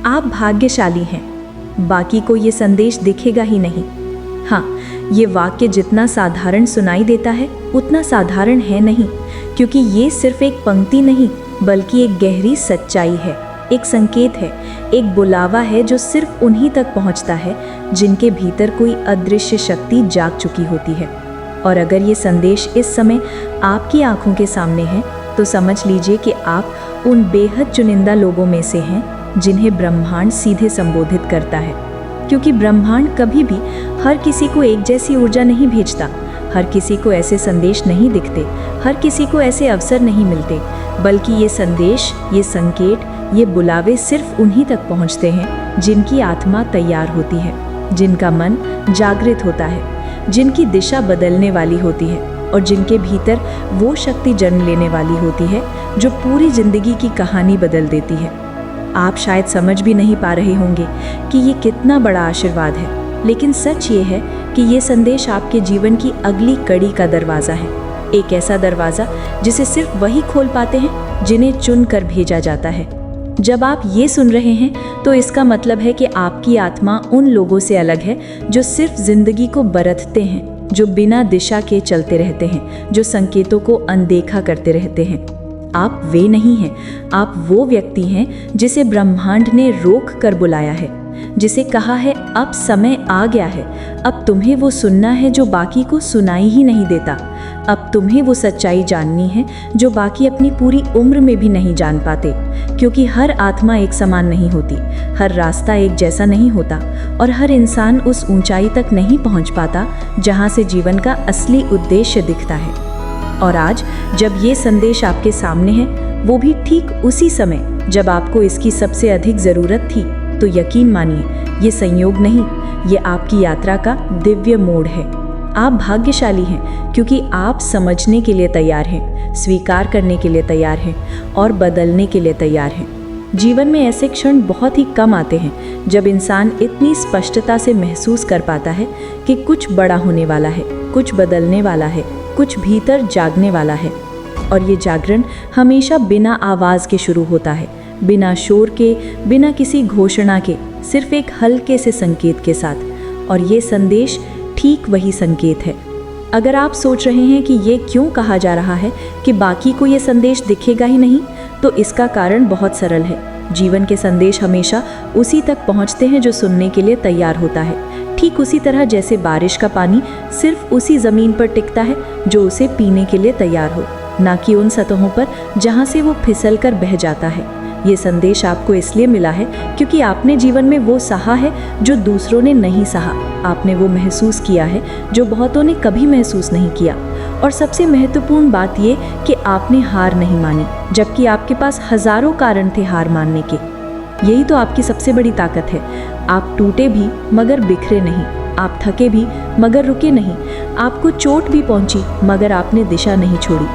आप भाग्यशाली हैं, बाकी को ये संदेश दिखेगा ही नहीं। हाँ, ये वाक्य जितना साधारण सुनाई देता है उतना साधारण है नहीं, क्योंकि ये सिर्फ एक पंक्ति नहीं बल्कि एक गहरी सच्चाई है, एक संकेत है, एक बुलावा है जो सिर्फ उन्हीं तक पहुंचता है जिनके भीतर कोई अदृश्य शक्ति जाग चुकी होती है। और अगर ये संदेश इस समय आपकी आंखों के सामने है तो समझ लीजिए कि आप उन बेहद चुनिंदा लोगों में से हैं जिन्हें ब्रह्मांड सीधे संबोधित करता है। क्योंकि ब्रह्मांड कभी भी हर किसी को एक जैसी ऊर्जा नहीं भेजता, हर किसी को ऐसे संदेश नहीं दिखते, हर किसी को ऐसे अवसर नहीं मिलते, बल्कि ये संदेश, ये संकेत, ये बुलावे सिर्फ उन्हीं तक पहुंचते हैं जिनकी आत्मा तैयार होती है, जिनका मन जागृत होता है, जिनकी दिशा बदलने वाली होती है और जिनके भीतर वो शक्ति जन्म लेने वाली होती है जो पूरी जिंदगी की कहानी बदल देती है। आप शायद समझ भी नहीं पा रहे होंगे कि ये कितना बड़ा आशीर्वाद है, लेकिन सच ये है कि ये संदेश आपके जीवन की अगली कड़ी का दरवाज़ा है, एक ऐसा दरवाज़ा जिसे सिर्फ वही खोल पाते हैं जिन्हें चुन कर भेजा जाता है। जब आप ये सुन रहे हैं तो इसका मतलब है कि आपकी आत्मा उन लोगों से अलग है जो सिर्फ जिंदगी को बरतते हैं, जो बिना दिशा के चलते रहते हैं, जो संकेतों को अनदेखा करते रहते हैं। आप वे नहीं हैं, आप वो व्यक्ति हैं जिसे ब्रह्मांड ने रोक कर बुलाया है, जिसे कहा है अब समय आ गया है, अब तुम्हें वो सुनना है जो बाकी को सुनाई ही नहीं देता, अब तुम्हें वो सच्चाई जाननी है जो बाकी अपनी पूरी उम्र में भी नहीं जान पाते। क्योंकि हर आत्मा एक समान नहीं होती, हर रास्ता एक जैसा नहीं होता और हर इंसान उस ऊंचाई तक नहीं पहुंच पाता जहां से जीवन का असली उद्देश्य दिखता है। और आज जब ये संदेश आपके सामने है, वो भी ठीक उसी समय जब आपको इसकी सबसे अधिक ज़रूरत थी, तो यकीन मानिए ये संयोग नहीं, ये आपकी यात्रा का दिव्य मोड़ है। आप भाग्यशाली हैं क्योंकि आप समझने के लिए तैयार हैं, स्वीकार करने के लिए तैयार हैं और बदलने के लिए तैयार हैं। जीवन में ऐसे क्षण बहुत ही कम आते हैं जब इंसान इतनी स्पष्टता से महसूस कर पाता है कि कुछ बड़ा होने वाला है, कुछ बदलने वाला है, कुछ भीतर जागने वाला है। और ये जागरण हमेशा बिना आवाज़ के शुरू होता है, बिना शोर के, बिना किसी घोषणा के, सिर्फ एक हल्के से संकेत के साथ। और ये संदेश ठीक वही संकेत है। अगर आप सोच रहे हैं कि ये क्यों कहा जा रहा है कि बाकी को ये संदेश दिखेगा ही नहीं, तो इसका कारण बहुत सरल है। जीवन के संदेश हमेशा उसी तक पहुंचते हैं जो सुनने के लिए तैयार होता है, ठीक उसी तरह जैसे बारिश का पानी सिर्फ उसी ज़मीन पर टिकता है जो उसे पीने के लिए तैयार हो, ना कि उन सतहों पर जहाँ से वो फिसल कर बह जाता है। ये संदेश आपको इसलिए मिला है क्योंकि आपने जीवन में वो सहा है जो दूसरों ने नहीं सहा, आपने वो महसूस किया है जो बहुतों ने कभी महसूस नहीं किया। और सबसे महत्वपूर्ण बात ये कि आपने हार नहीं मानी, जबकि आपके पास हजारों कारण थे हार मानने के। यही तो आपकी सबसे बड़ी ताकत है। आप टूटे भी मगर बिखरे नहीं, आप थके भी मगर रुके नहीं, आपको चोट भी पहुंची मगर आपने दिशा नहीं छोड़ी।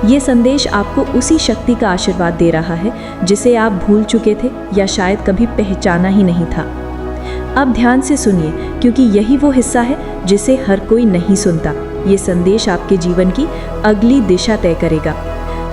ये संदेश आपको उसी शक्ति का आशीर्वाद दे रहा है जिसे आप भूल चुके थे या शायद कभी पहचाना ही नहीं था। अब ध्यान से सुनिए, क्योंकि यही वो हिस्सा है जिसे हर कोई नहीं सुनता। ये संदेश आपके जीवन की अगली दिशा तय करेगा।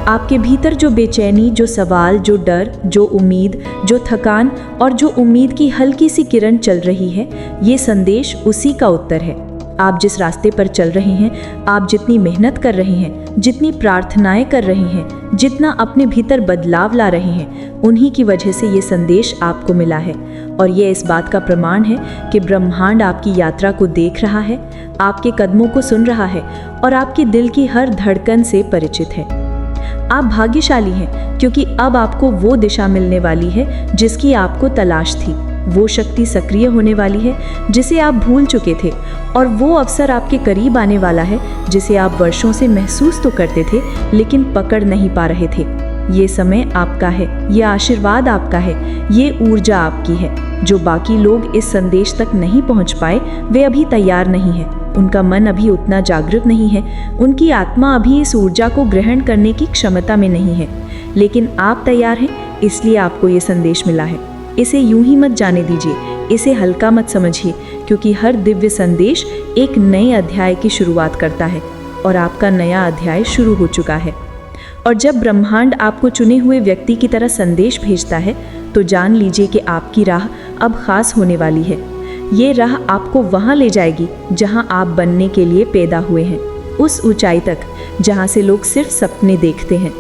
आपके भीतर जो बेचैनी, जो सवाल, जो डर, जो उम्मीद, जो थकान और जो उम्मीद की हल्की सी किरण चल रही है, ये संदेश उसी का उत्तर है। आप जिस रास्ते पर चल रहे हैं, आप जितनी मेहनत कर रहे हैं, जितनी प्रार्थनाएं कर रहे हैं, जितना अपने भीतर बदलाव ला रहे हैं, उन्हीं की वजह से ये संदेश आपको मिला है। और ये इस बात का प्रमाण है कि ब्रह्मांड आपकी यात्रा को देख रहा है, आपके कदमों को सुन रहा है और आपके दिल की हर धड़कन से परिचित है। आप भाग्यशाली हैं क्योंकि अब आपको वो दिशा मिलने वाली है जिसकी आपको तलाश थी, वो शक्ति सक्रिय होने वाली है जिसे आप भूल चुके थे, और वो अवसर आपके करीब आने वाला है जिसे आप वर्षों से महसूस तो करते थे लेकिन पकड़ नहीं पा रहे थे। ये समय आपका है, ये आशीर्वाद आपका है, ये ऊर्जा आपकी है। जो बाकी लोग इस संदेश तक नहीं पहुंच पाए, वे अभी तैयार नहीं है, उनका मन अभी उतना जागृत नहीं है, उनकी आत्मा अभी इस ऊर्जा को ग्रहण करने की क्षमता में नहीं है। लेकिन आप तैयार हैं, इसलिए आपको ये संदेश मिला है। इसे यूं ही मत जाने दीजिए, इसे हल्का मत समझिए, क्योंकि हर दिव्य संदेश एक नए अध्याय की शुरुआत करता है और आपका नया अध्याय शुरू हो चुका है। और जब ब्रह्मांड आपको चुने हुए व्यक्ति की तरह संदेश भेजता है, तो जान लीजिए कि आपकी राह अब खास होने वाली है। ये राह आपको वहाँ ले जाएगी जहाँ आप बनने के लिए पैदा हुए हैं, उस ऊंचाई तक जहाँ से लोग सिर्फ सपने देखते हैं,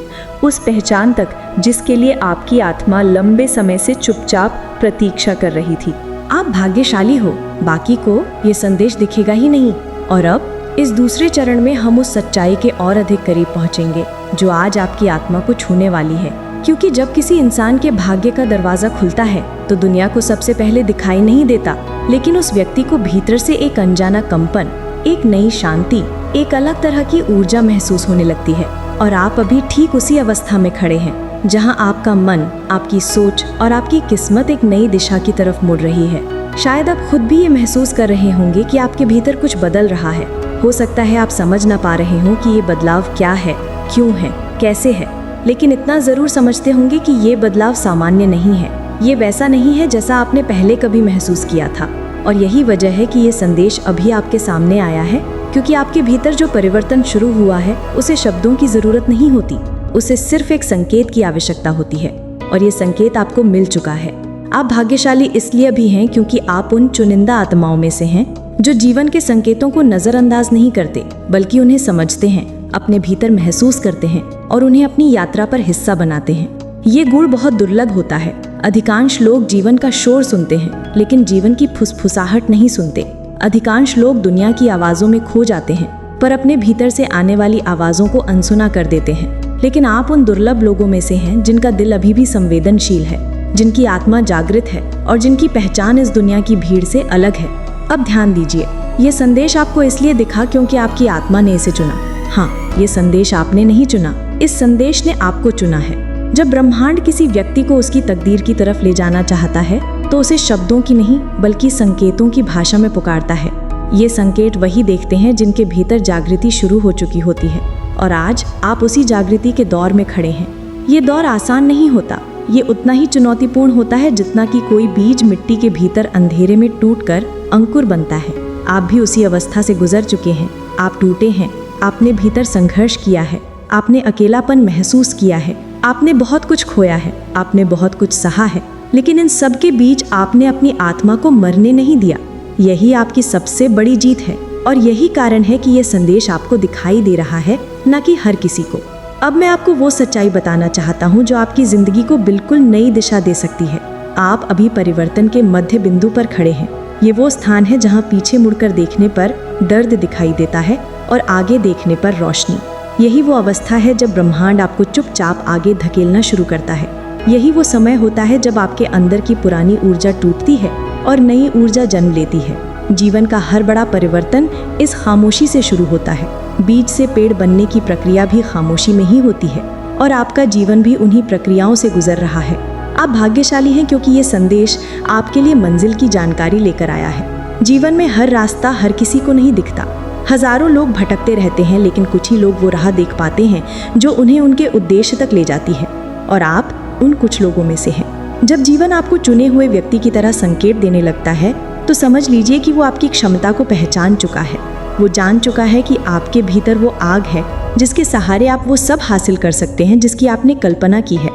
उस पहचान तक जिसके लिए आपकी आत्मा लंबे समय से चुपचाप प्रतीक्षा कर रही थी। आप भाग्यशाली हो, बाकी को ये संदेश दिखेगा ही नहीं। और अब इस दूसरे चरण में हम उस सच्चाई के और अधिक करीब पहुंचेंगे जो आज आपकी आत्मा को छूने वाली है। क्योंकि जब किसी इंसान के भाग्य का दरवाजा खुलता है तो दुनिया को सबसे पहले दिखाई नहीं देता, लेकिन उस व्यक्ति को भीतर से एक अनजाना कंपन, एक नई शांति, एक अलग तरह की ऊर्जा महसूस होने लगती है। और आप अभी ठीक उसी अवस्था में खड़े हैं जहां आपका मन, आपकी सोच और आपकी किस्मत एक नई दिशा की तरफ मुड़ रही है। शायद आप खुद भी ये महसूस कर रहे होंगे कि आपके भीतर कुछ बदल रहा है। हो सकता है आप समझ ना पा रहे हो कि ये बदलाव क्या है, क्यों है, कैसे है, लेकिन इतना जरूर समझते होंगे कि ये बदलाव सामान्य नहीं है। ये वैसा नहीं है जैसा आपने पहले कभी महसूस किया था। और यही वजह है कि ये संदेश अभी आपके सामने आया है, क्योंकि आपके भीतर जो परिवर्तन शुरू हुआ है उसे शब्दों की जरूरत नहीं होती, उसे सिर्फ एक संकेत की आवश्यकता होती है। और ये संकेत आपको मिल चुका है। आप भाग्यशाली इसलिए भी हैं क्योंकि आप उन चुनिंदा आत्माओं में से हैं जो जीवन के संकेतों को नजरअंदाज नहीं करते, बल्कि उन्हें समझते हैं, अपने भीतर महसूस करते हैं और उन्हें अपनी यात्रा पर हिस्सा बनाते हैं। ये गुण बहुत दुर्लभ होता है। अधिकांश लोग जीवन का शोर सुनते हैं, लेकिन जीवन की फुसफुसाहट नहीं सुनते। अधिकांश लोग दुनिया की आवाजों में खो जाते हैं, पर अपने भीतर से आने वाली आवाजों को अनसुना कर देते हैं। लेकिन आप उन दुर्लभ लोगों में से हैं जिनका दिल अभी भी संवेदनशील है, जिनकी आत्मा जागृत है और जिनकी पहचान इस दुनिया की भीड़ से अलग है। अब ध्यान दीजिए, ये संदेश आपको इसलिए दिखा क्योंकि आपकी आत्मा ने इसे चुना। हाँ, ये संदेश आपने नहीं चुना, इस संदेश ने आपको चुना है। जब ब्रह्मांड किसी व्यक्ति को उसकी तकदीर की तरफ ले जाना चाहता है तो उसे शब्दों की नहीं बल्कि संकेतों की भाषा में पुकारता है। ये संकेत वही देखते हैं जिनके भीतर जागृति शुरू हो चुकी होती है। और आज आप उसी जागृति के दौर में खड़े हैं। ये दौर आसान नहीं होता, ये उतना ही चुनौतीपूर्ण होता है जितना कि कोई बीज मिट्टी के भीतर अंधेरे में टूटकर अंकुर बनता है। आप भी उसी अवस्था से गुजर चुके हैं। आप टूटे हैं, आपने भीतर संघर्ष किया है, आपने अकेलापन महसूस किया है, आपने बहुत कुछ खोया है, आपने बहुत कुछ सहा है, लेकिन इन सब के बीच आपने अपनी आत्मा को मरने नहीं दिया। यही आपकी सबसे बड़ी जीत है और यही कारण है कि यह संदेश आपको दिखाई दे रहा है, न कि हर किसी को। अब मैं आपको वो सच्चाई बताना चाहता हूँ जो आपकी जिंदगी को बिल्कुल नई दिशा दे सकती है। आप अभी परिवर्तन के मध्य बिंदु पर खड़े हैं। ये वो स्थान है जहाँ पीछे मुड़कर देखने पर दर्द दिखाई देता है और आगे देखने पर रोशनी। यही वो अवस्था है जब ब्रह्मांड आपको चुपचाप आगे धकेलना शुरू करता है। यही वो समय होता है जब आपके अंदर की पुरानी ऊर्जा टूटती है और नई ऊर्जा जन्म लेती है। जीवन का हर बड़ा परिवर्तन इस खामोशी से शुरू होता है। बीज से पेड़ बनने की प्रक्रिया भी खामोशी में ही होती है और आपका जीवन भी उन्हीं प्रक्रियाओं से गुजर रहा है। आप भाग्यशाली हैं क्योंकि ये संदेश आपके लिए मंजिल की जानकारी लेकर आया है। जीवन में हर रास्ता हर किसी को नहीं दिखता। हजारों लोग भटकते रहते हैं, लेकिन कुछ ही लोग वो राह देख पाते हैं जो उन्हें उनके उद्देश्य तक ले जाती है। और आप उन कुछ लोगों में से हैं। जब जीवन आपको चुने हुए व्यक्ति की तरह संकेत देने लगता है तो समझ लीजिए कि वो आपकी क्षमता को पहचान चुका है। वो जान चुका है कि आपके भीतर वो आग है जिसके सहारे आप वो सब हासिल कर सकते हैं जिसकी आपने कल्पना की है।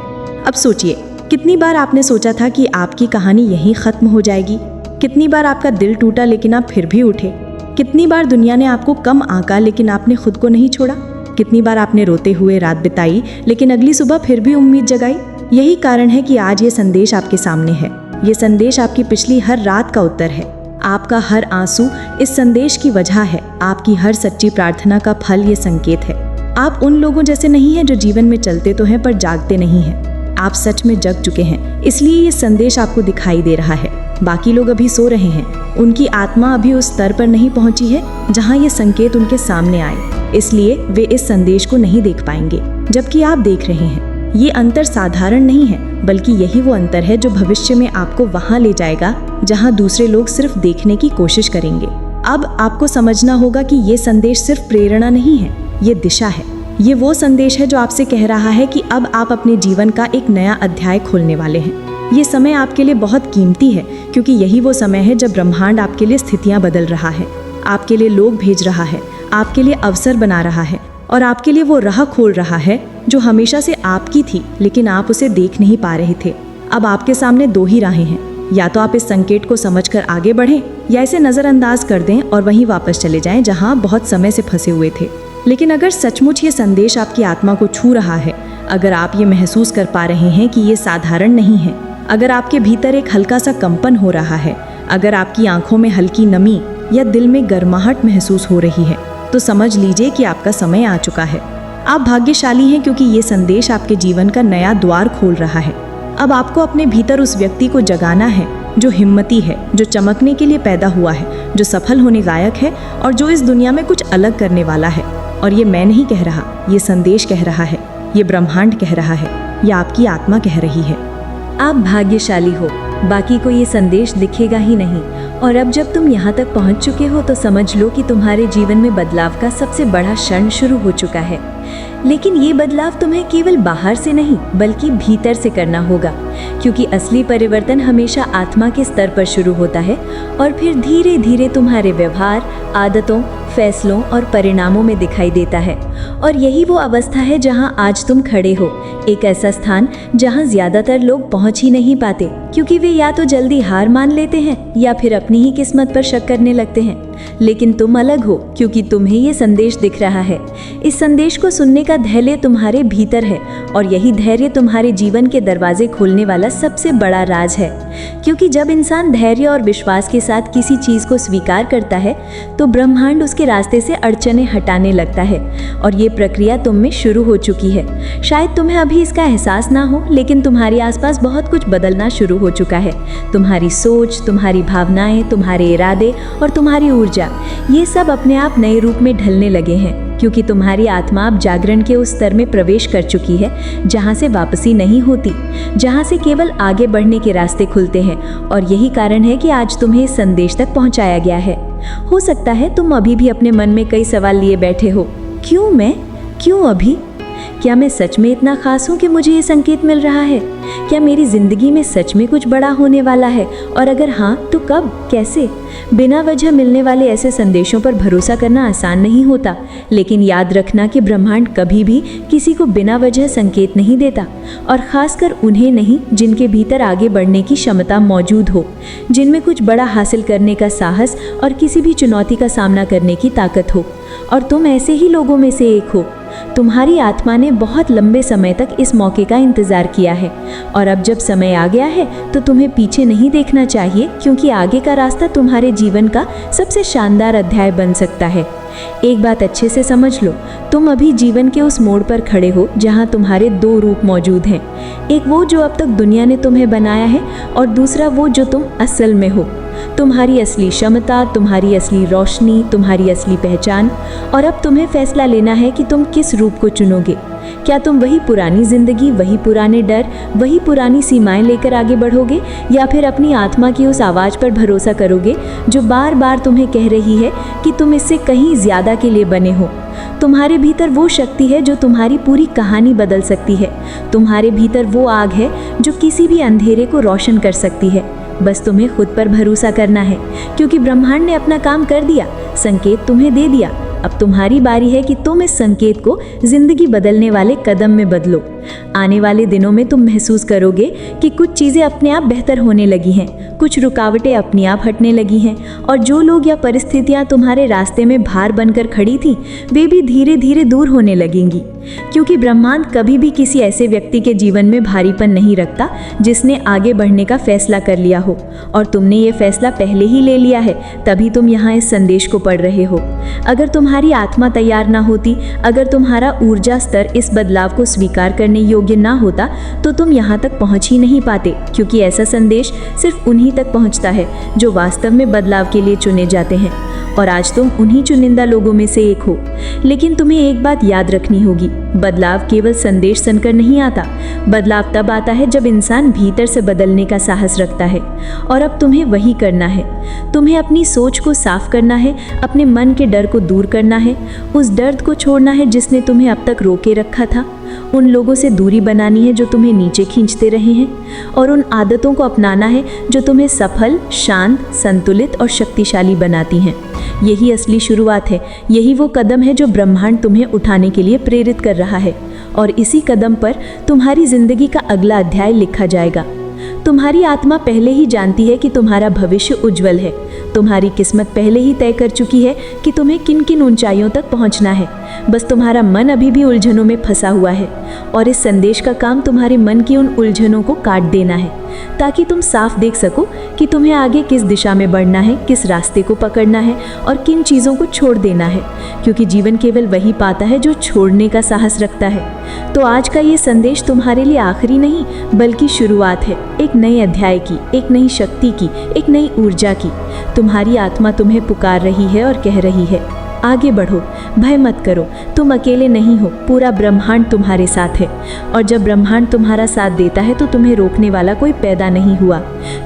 अब सोचिए, कितनी बार आपने सोचा था कि आपकी कहानी यहीं खत्म हो जाएगी? कितनी बार आपका दिल टूटा लेकिन आप फिर भी उठे? कितनी बार दुनिया ने आपको कम आंका लेकिन आपने खुद को नहीं छोड़ा? कितनी बार आपने रोते हुए रात बिताई लेकिन अगली सुबह फिर भी उम्मीद जगाई? यही कारण है कि आज ये संदेश आपके सामने है। ये संदेश आपकी पिछली हर रात का उत्तर है। आपका हर आंसू इस संदेश की वजह है। आपकी हर सच्ची प्रार्थना का फल ये संकेत है। आप उन लोगों जैसे नहीं हैं जो जीवन में चलते तो हैं पर जागते नहीं हैं। आप सच में जग चुके हैं, इसलिए ये संदेश आपको दिखाई दे रहा है। बाकी लोग अभी सो रहे हैं। उनकी आत्मा अभी उस स्तर पर नहीं पहुंची है जहां ये संकेत उनके सामने आए, इसलिए वे इस संदेश को नहीं देख पाएंगे, जबकि आप देख रहे हैं। ये अंतर साधारण नहीं है, बल्कि यही वो अंतर है जो भविष्य में आपको वहां ले जाएगा जहां दूसरे लोग सिर्फ देखने की कोशिश करेंगे। अब आपको समझना होगा कि ये संदेश सिर्फ प्रेरणा नहीं है, ये दिशा है। ये वो संदेश है जो आपसे कह रहा है कि अब आप अपने जीवन का एक नया अध्याय खोलने वाले हैं। ये समय आपके लिए बहुत कीमती है, क्योंकि यही वो समय है जब ब्रह्मांड आपके लिए स्थितियां बदल रहा है, आपके लिए लोग भेज रहा है, आपके लिए अवसर बना रहा है और आपके लिए वो राह खोल रहा है जो हमेशा से आपकी थी, लेकिन आप उसे देख नहीं पा रहे थे। अब आपके सामने दो ही राहें हैं, या तो आप इस संकेत को समझकर आगे बढ़ें या इसे नज़रअंदाज कर दें और वहीं वापस चले जाएं जहां बहुत समय से फंसे हुए थे। लेकिन अगर सचमुच ये संदेश आपकी आत्मा को छू रहा है, अगर आप ये महसूस कर पा रहे हैं कि ये साधारण नहीं है, अगर आपके भीतर एक हल्का सा कंपन हो रहा है, अगर आपकी आंखों में हल्की नमी या दिल में गर्माहट महसूस हो रही है, तो समझ लीजिए कि आपका समय आ चुका है। आप भाग्यशाली हैं क्योंकि ये संदेश आपके जीवन का नया द्वार खोल रहा है। अब आपको अपने भीतर उस व्यक्ति को जगाना है जो हिम्मती है, जो चमकने के लिए पैदा हुआ है, जो सफल होने लायक है और जो इस दुनिया में कुछ अलग करने वाला है। और ये मैं नहीं कह रहा, ये संदेश कह रहा है, ये ब्रह्मांड कह रहा है, ये आपकी आत्मा कह रही है। आप भाग्यशाली हो, बाकी को ये संदेश दिखेगा ही नहीं। और अब जब तुम यहाँ तक पहुँच चुके हो तो समझ लो कि तुम्हारे जीवन में बदलाव का सबसे बड़ा क्षण शुरू हो चुका है। लेकिन ये बदलाव तुम्हें केवल बाहर से नहीं बल्कि भीतर से करना होगा, क्योंकि असली परिवर्तन हमेशा आत्मा के स्तर पर शुरू होता है और फिर धीरे धीरे तुम्हारे व्यवहार, आदतों, फैसलों और परिणामों में दिखाई देता है। और यही वो अवस्था है जहां आज तुम खड़े हो, एक ऐसा स्थान जहां ज्यादातर लोग पहुंच ही नहीं पाते, क्योंकि वे या तो जल्दी हार मान लेते हैं या फिर अपनी ही किस्मत पर शक करने लगते हैं। लेकिन तुम अलग हो, क्योंकि तुम्हें ये संदेश दिख रहा है। इस संदेश को सुनने का धैर्य तुम्हारे भीतर है और यही धैर्य तुम्हारे जीवन के दरवाजे खोलने वाला सबसे बड़ा राज है। क्योंकि जब इंसान धैर्य और विश्वास के साथ किसी चीज़ को स्वीकार करता है तो ब्रह्मांड उसके रास्ते से अड़चने हटाने लगता है। और ये प्रक्रिया तुम में शुरू हो चुकी है। शायद तुम्हें अभी इसका एहसास ना हो, लेकिन तुम्हारे आसपास बहुत कुछ बदलना शुरू हो चुका है। तुम्हारी सोच, तुम्हारी भावनाएं, तुम्हारे इरादे और तुम्हारी ऊर्जा, ये सब अपने आप नए रूप में ढलने लगे हैं, क्योंकि तुम्हारी आत्मा अब जागरण के उस स्तर में प्रवेश कर चुकी है जहाँ से वापसी नहीं होती, जहाँ से केवल आगे बढ़ने के रास्ते खुलते हैं। और यही कारण है कि आज तुम्हें इस संदेश तक पहुँचाया गया है। हो सकता है तुम अभी भी अपने मन में कई सवाल लिए बैठे हो। क्यों मैं? क्यों अभी? क्या मैं सच में इतना खास हूँ कि मुझे ये संकेत मिल रहा है? क्या मेरी जिंदगी में सच में कुछ बड़ा होने वाला है? और अगर हाँ तो कब, कैसे? बिना वजह मिलने वाले ऐसे संदेशों पर भरोसा करना आसान नहीं होता, लेकिन याद रखना कि ब्रह्मांड कभी भी किसी को बिना वजह संकेत नहीं देता, और खासकर उन्हें नहीं जिनके भीतर आगे बढ़ने की क्षमता मौजूद हो, जिनमें कुछ बड़ा हासिल करने का साहस और किसी भी चुनौती का सामना करने की ताकत हो। और तुम ऐसे ही लोगों में से एक हो। तुम्हारी आत्मा ने बहुत लंबे समय तक इस मौके का इंतजार किया है, और अब जब समय आ गया है तो तुम्हें पीछे नहीं देखना चाहिए, क्योंकि आगे का रास्ता तुम्हारे जीवन का सबसे शानदार अध्याय बन सकता है। एक बात अच्छे से समझ लो, तुम अभी जीवन के उस मोड़ पर खड़े हो जहां तुम्हारे दो रूप मौजूद हैं। एक वो जो अब तक दुनिया ने तुम्हें बनाया है, और दूसरा वो जो तुम असल में हो। तुम्हारी असली क्षमता, तुम्हारी असली रोशनी, तुम्हारी असली पहचान। और अब तुम्हें फैसला लेना है कि तुम किस रूप को चुनोगे। क्या तुम वही पुरानी जिंदगी, वही पुराने डर, वही पुरानी सीमाएं लेकर आगे बढ़ोगे, या फिर अपनी आत्मा की उस आवाज़ पर भरोसा करोगे जो बार बार तुम्हें कह रही है कि तुम इससे कहीं ज़्यादा के लिए बने हो। तुम्हारे भीतर वो शक्ति है जो तुम्हारी पूरी कहानी बदल सकती है। तुम्हारे भीतर वो आग है जो किसी भी अंधेरे को रोशन कर सकती है। बस तुम्हें खुद पर भरोसा करना है, क्योंकि ब्रह्मांड ने अपना काम कर दिया, संकेत तुम्हें दे दिया। अब तुम्हारी बारी है कि तुम इस संकेत को जिंदगी बदलने वाले कदम में बदलो। आने वाले दिनों में तुम महसूस करोगे कि कुछ चीज़ें अपने आप बेहतर होने लगी हैं, कुछ रुकावटें अपने आप हटने लगी हैं, और जो लोग या परिस्थितियां तुम्हारे रास्ते में भार बनकर खड़ी थीं, वे भी धीरे धीरे दूर होने लगेंगी। क्योंकि ब्रह्मांड कभी भी किसी ऐसे व्यक्ति के जीवन में भारीपन नहीं रखता जिसने आगे बढ़ने का फैसला कर लिया हो, और तुमने ये फैसला पहले ही ले लिया है, तभी तुम यहाँ इस संदेश को पढ़ रहे हो। अगर तुम्हारी आत्मा तैयार ना होती, अगर तुम्हारा ऊर्जा स्तर इस बदलाव को स्वीकार करने योग्य ना होता, तो तुम यहाँ तक पहुँच ही नहीं पाते, क्योंकि ऐसा संदेश सिर्फ उन्हीं तक पहुँचता है जो वास्तव में बदलाव के लिए चुने जाते हैं। और आज तुम उन्हीं चुनिंदा लोगों में से एक हो। लेकिन तुम्हें एक बात याद रखनी होगी, बदलाव केवल संदेश सुनकर नहीं आता। बदलाव तब आता है जब इंसान भीतर से बदलने का साहस रखता है। और अब तुम्हें वही करना है। तुम्हें अपनी सोच को साफ करना है, अपने मन के डर को दूर करना है, उस दर्द को छोड़ना है जिसने तुम्हें अब तक रोके रखा था, उन लोगों से दूरी बनानी है जो तुम्हें नीचे खींचते रहे हैं, और उन आदतों को अपनाना है जो तुम्हें सफल, शांत, संतुलित और शक्तिशाली बनाती हैं। यही असली शुरुआत है, यही वो कदम है जो ब्रह्मांड तुम्हें उठाने के लिए प्रेरित कर रहा है, और इसी कदम पर तुम्हारी जिंदगी का अगला अध्याय लिखा जाएगा। तुम्हारी आत्मा पहले ही जानती है कि तुम्हारा भविष्य उज्जवल है। तुम्हारी किस्मत पहले ही तय कर चुकी है कि तुम्हें किन किन ऊंचाइयों तक पहुंचना है। बस तुम्हारा मन अभी भी उलझनों में फंसा हुआ है और इस संदेश का काम तुम्हारे मन की उन उलझनों को काट देना है, ताकि तुम साफ देख सको कि तुम्हें आगे किस दिशा में बढ़ना है, किस रास्ते को पकड़ना है और किन चीज़ों को छोड़ देना है, क्योंकि जीवन केवल वही पाता है जो छोड़ने का साहस रखता है। तो आज का ये संदेश तुम्हारे लिए आखिरी नहीं बल्कि शुरुआत है, एक नए अध्याय की, एक नई शक्ति की, एक नई ऊर्जा की। तुम्हारी आत्मा तुम्हें पुकार रही है और कह रही है, आगे बढ़ो, भय मत करो, तुम अकेले नहीं हो, पूरा ब्रह्मांड तुम्हारे साथ है। और जब ब्रह्मांड तुम्हारा साथ देता है तो तुम्हें रोकने वाला कोई पैदा नहीं हुआ।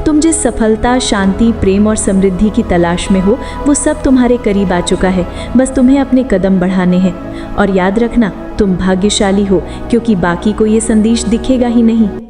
तुम जिस सफलता, शांति, प्रेम और समृद्धि की तलाश में हो, वो सब तुम्हारे करीब आ चुका है। बस तुम्हें अपने कदम बढ़ाने हैं। और याद रखना, तुम भाग्यशाली हो, क्योंकि बाकी को ये संदेश दिखेगा ही नहीं।